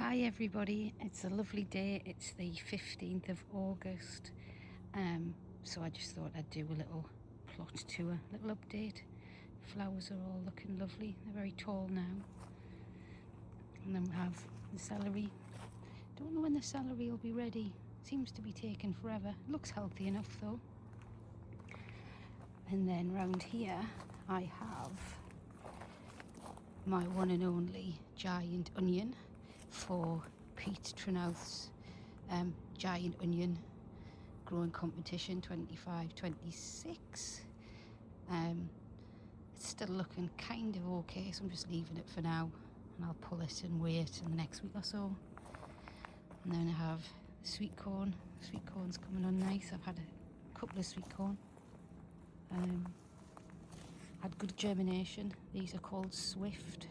Hi everybody, it's a lovely day. It's the 15th of August, so I just thought I'd do a little plot tour, little update. Flowers are all looking lovely, they're very tall now. And then we have the celery. Don't know when the celery will be ready, seems to be taking forever. Looks healthy enough though. And then round here I have my one and only giant onion for Pete Trenouth's giant onion growing competition 25-26. It's still looking kind of okay, so I'm just leaving it for now, and I'll pull it and wait in the next week or so. And then I have sweet corn. Sweet corn's coming on nice. I've had a couple of sweet corn. Had good germination. These are called Swift.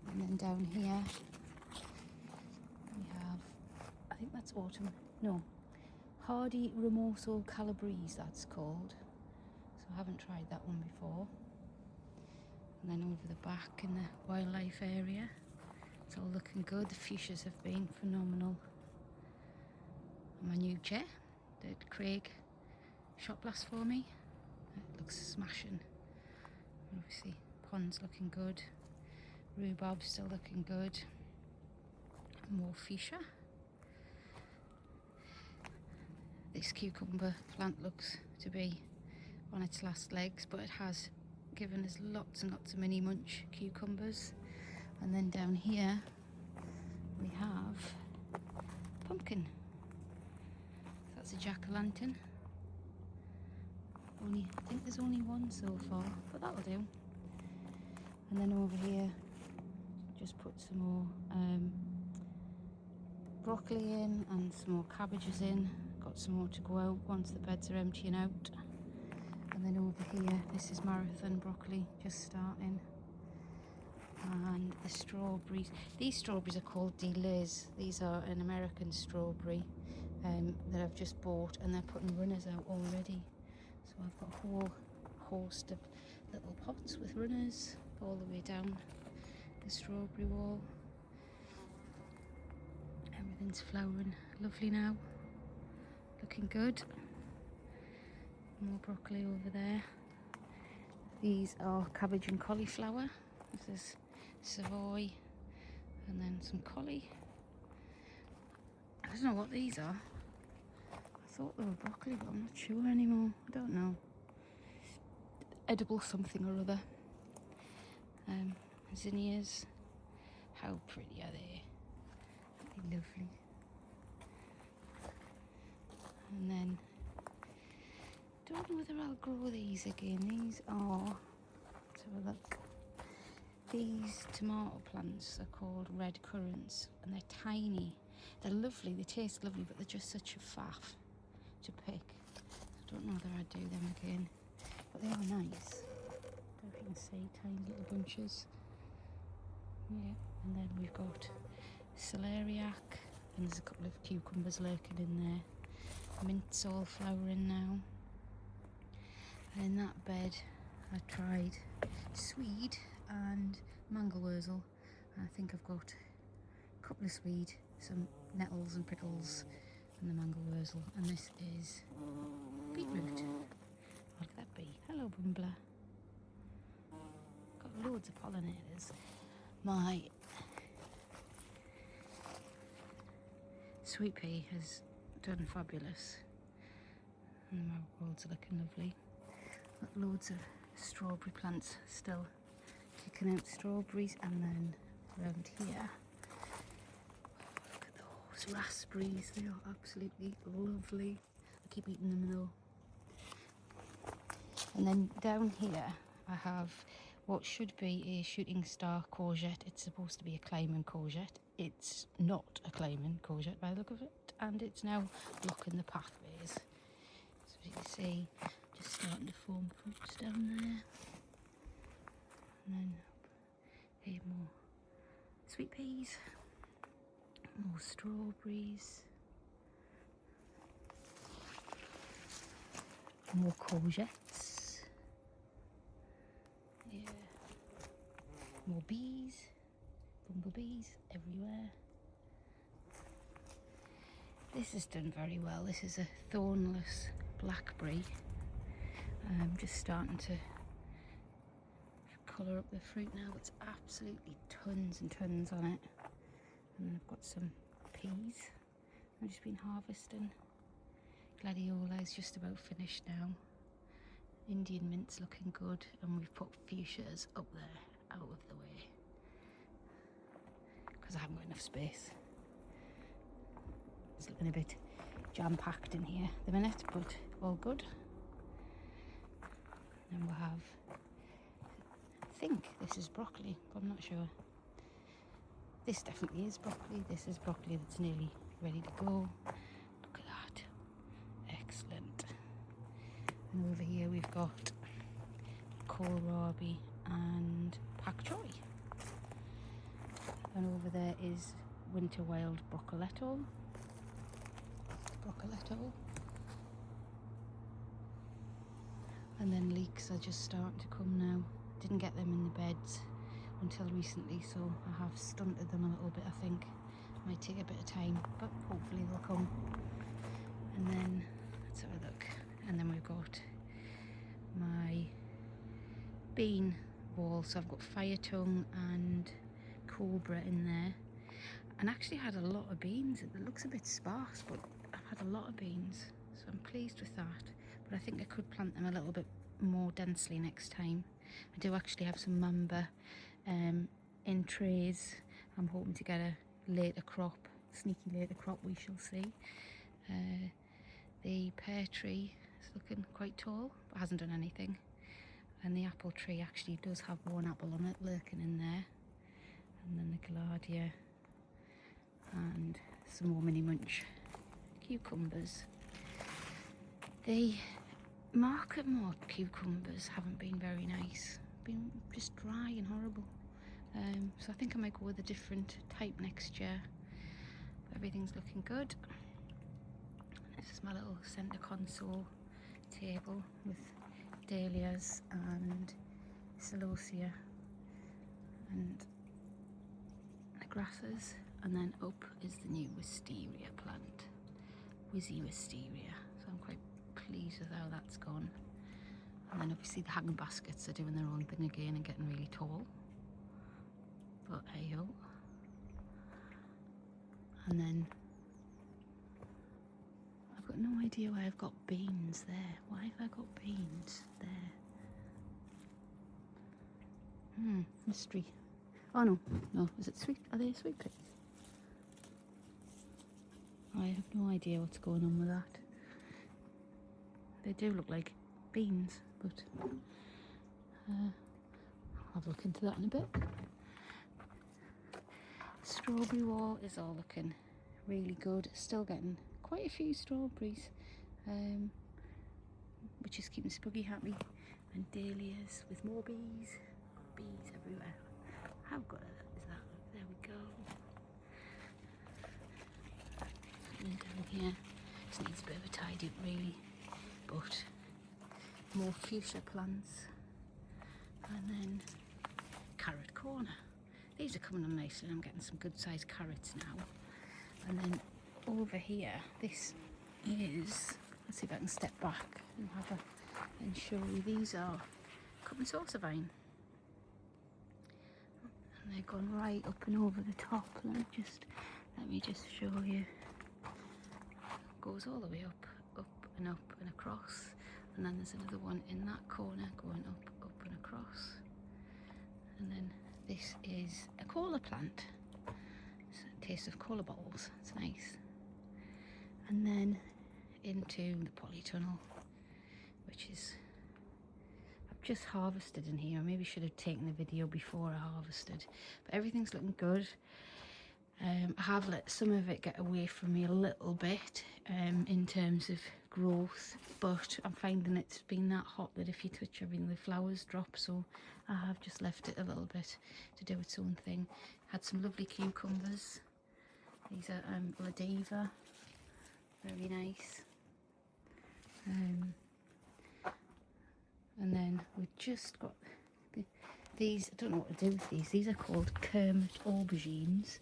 And then down here we have, I think that's autumn, no, Hardy Ramoso Calabrese that's called. So I haven't tried that one before. And then over the back in the wildlife area, it's all looking good. The fuchsias have been phenomenal. And my new chair that Craig shot blast for me, it looks smashing. And obviously pond's looking good. Rhubarb's still looking good. More fuchsia. This cucumber plant looks to be on its last legs, but it has given us lots and lots of mini munch cucumbers. And then down here we have pumpkin. So that's a jack-o'-lantern. I think there's only one so far, but that'll do. And then over here just put some more broccoli in and some more cabbages in. Got some more to go out once the beds are emptying out. And then over here, this is marathon broccoli just starting. And the strawberries. These strawberries are called Delays. These are an American strawberry that I've just bought, and they're putting runners out already. So I've got a whole host of little pots with runners all the way down the strawberry wall. Everything's flowering lovely now, looking good. More broccoli over there. These are cabbage and cauliflower. This is Savoy, and then some collie. I don't know what these are. I thought they were broccoli, but I'm not sure anymore. I don't know. Edible something or other. Zinnias. How pretty are they? They're lovely. And then, don't know whether I'll grow these again. These are, let's have a look. These tomato plants are called red currants, and they're tiny. They're lovely, they taste lovely, but they're just such a faff to pick. I don't know whether I'd do them again, but they are nice. Don't know if you can see, tiny little bunches. Yeah, and then we've got celeriac, and there's a couple of cucumbers lurking in there. Mint's all flowering now. And in that bed I tried swede and mangelwurzel. I think I've got a couple of swede, some nettles and prickles, and the mangelwurzel. And this is beetroot. Oh, look at that bee. Hello, Bumbler. Got loads of pollinators. My sweet pea has done fabulous, and the marigolds are looking lovely. Got loads of strawberry plants still kicking out strawberries. And then around here, look at those raspberries, they are absolutely lovely. I keep eating them though. And then down here I have what should be a shooting star courgette. It's supposed to be a Clayman courgette. It's not a Clayman courgette by the look of it, and it's now blocking the pathways. So as you can see, just starting to form fruits down there. And then here more sweet peas, more strawberries, more courgettes. Yeah, more bees, bumblebees everywhere. This has done very well. This is a thornless blackberry. Just starting to colour up the fruit now. It's absolutely tons and tons on it. And I've got some peas I've just been harvesting. Gladiola is just about finished now. Indian mint's looking good, and we've put fuchsias up there out of the way because I haven't got enough space. It's looking a bit jam-packed in here at the minute, but all good. And we'll have, I think this is broccoli, but I'm not sure. This definitely is broccoli. This is broccoli that's nearly ready to go. Look at that. Excellent. And over here we've got kohlrabi and pak choi. And over there is winter wild broccoletto. And then leeks are just starting to come now. Didn't get them in the beds until recently, so I have stunted them a little bit, I think. Might take a bit of time, but hopefully they'll come. And then, let's have a look. And then we've got my bean wall. So I've got fire tongue and cobra in there. And actually had a lot of beans. It looks a bit sparse, but I've had a lot of beans. So I'm pleased with that. But I think I could plant them a little bit more densely next time. I do actually have some mamba in trays. I'm hoping to get a later crop, sneaky later crop, we shall see. The pear tree is looking quite tall, but hasn't done anything. And the apple tree actually does have one apple on it lurking in there. And then the gaillardia and some more mini munch cucumbers. The market marked cucumbers haven't been very nice. Been just dry and horrible. So I think I might go with a different type next year. But everything's looking good. This is my little centre console table with dahlias and celosia and the grasses. And then up is the new wisteria plant, Wizzy Wisteria. So I'm quite pleased with how that's gone. And then obviously the hanging baskets are doing their own thing again and getting really tall. But hey ho. And then I've got no idea why I've got beans there. Why have I got beans there? Mystery. Oh no, is it sweet? Are they sweet peas? I have no idea what's going on with that. They do look like beans, but I'll have a look into that in a bit. Strawberry wall is all looking really good. Still getting quite a few strawberries, which is keeping Spuggy happy. And dahlias with more bees. Bees everywhere. How good is that? There we go. And down here, just needs a bit of a tidy up really, but more fuchsia plants. And then carrot corner. These are coming on nicely. I'm getting some good sized carrots now. And then over here, this is, let's see if I can step back and have a and show you. These are cup and saucer vine. And they've gone right up and over the top. Let me just show you. Goes all the way up and up and across. And then there's another one in that corner going up and across. And then this is a kola plant. It's a taste of kola balls. It's nice. And then into the polytunnel, which is, I've just harvested in here. I maybe should have taken the video before I harvested, but everything's looking good. I have let some of it get away from me a little bit in terms of growth, but I'm finding it's been that hot that if you touch everything the flowers drop, so I have just left it a little bit to do its own thing. Had some lovely cucumbers. These are Ladiva, very nice. And then we've just got These, I don't know what to do with these. These are called Kermit aubergines,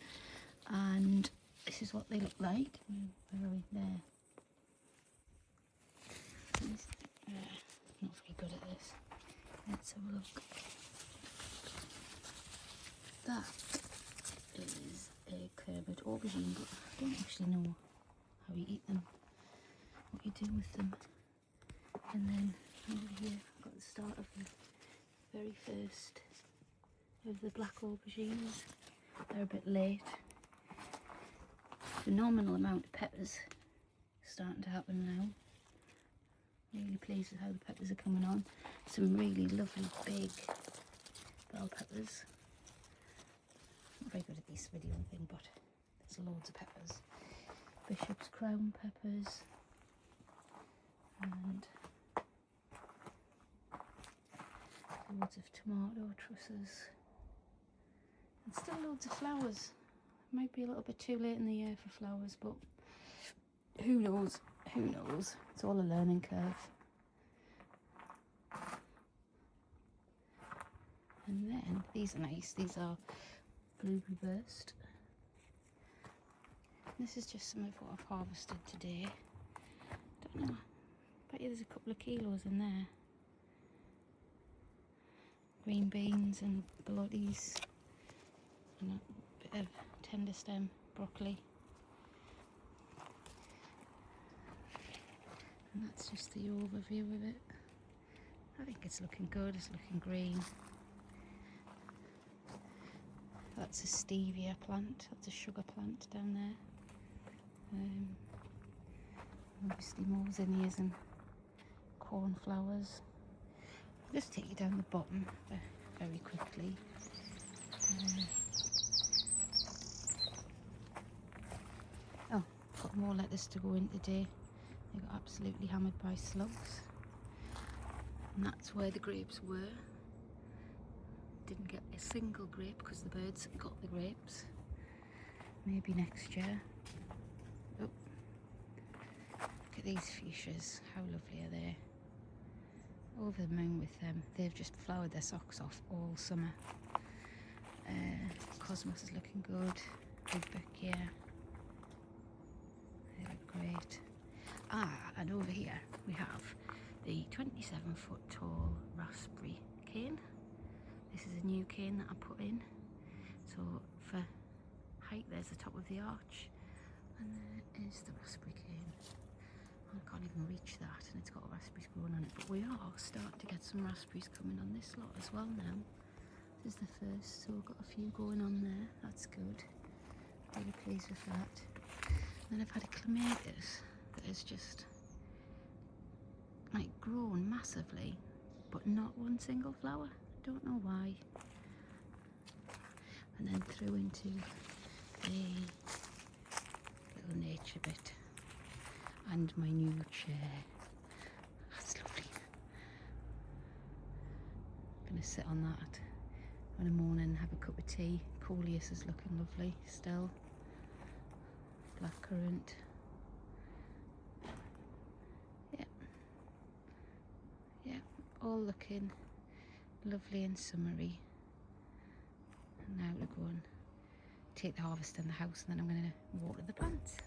and this is what they look like. Where are we? There. These, not very good at this. Let's have a look. That is a Kermit aubergine, but I don't actually know how you eat them, what you do with them. And then over here I've got the start of the very first of the black aubergines. They're a bit late. Phenomenal amount of peppers starting to happen now. Really pleased with how the peppers are coming on. Some really lovely big bell peppers. Not very good at this video thing, but there's loads of peppers. Bishop's Crown peppers, and loads of tomato trusses, and still loads of flowers. Might be a little bit too late in the year for flowers, but who knows? Who knows? It's all a learning curve. And then these are nice. These are Blueberry Burst. This is just some of what I've harvested today. Don't know. Bet you there's a couple of kilos in there. Green beans and ballotties, and a bit of tender stem broccoli. And that's just the overview of it. I think it's looking good. It's looking green. That's a stevia plant. That's a sugar plant down there. Obviously more zinnias and cornflowers. I'll just take you down the bottom very quickly. Oh, got more lettuce to go in today. They got absolutely hammered by slugs. And that's where the grapes were. Didn't get a single grape because the birds got the grapes. Maybe next year. Oh, look at these fuchsias. How lovely are they? Over the moon with them. They've just flowered their socks off all summer. Cosmos is looking good. Rudbeckia. They look great. And over here we have the 27-foot tall raspberry cane. This is a new cane that I put in. So for height, there's the top of the arch, and there is the raspberry cane. I can't even reach that, and it's got raspberries growing on it. But we are starting to get some raspberries coming on this lot as well now. This is the first, so we've got a few going on there. That's good. Really pleased with that. And then I've had a clematis that has just like grown massively, but not one single flower. Don't know why. And then through into the little nature bit and my new chair. That's lovely. I'm gonna sit on that in the morning and have a cup of tea. Coleus is looking lovely still. Blackcurrant. Yeah, all looking lovely and summery. And now we're going to take the harvest in the house, and then I'm going to water the plants.